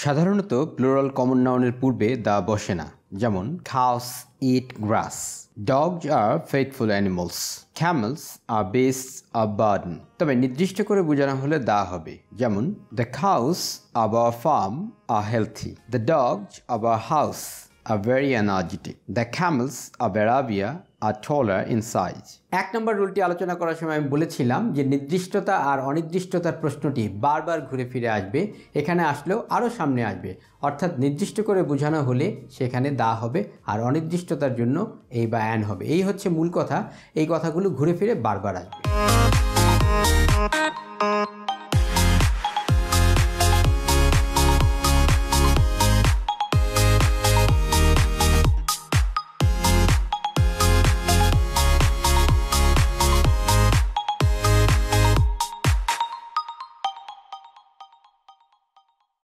সাধারণত plural common নাউনের পূর্বে দা বসে না, যেমন cows eat grass, dogs are faithful animals, camels are beasts of burden। তবে নির্দিষ্ট করে বোঝানো হলে দা হবে, যেমন the cows of our farm are healthy, the dogs of our house are very energetic, the camels of Arabia are taller in size। এক নম্বর রুলটি আলোচনা করার সময় আমি বলেছিলাম যে নির্দিষ্টতা আর অনির্দিষ্টতার প্রশ্নটি বারবার ঘুরে ফিরে আসবে, এখানে আসলেও আরও সামনে আসবে। অর্থাৎ নির্দিষ্ট করে বোঝানো হলে সেখানে দা হবে, আর অনির্দিষ্টতার জন্য এই বা অ্যান হবে। এই হচ্ছে মূল কথা, এই কথাগুলো ঘুরে ফিরে বারবার আসবে।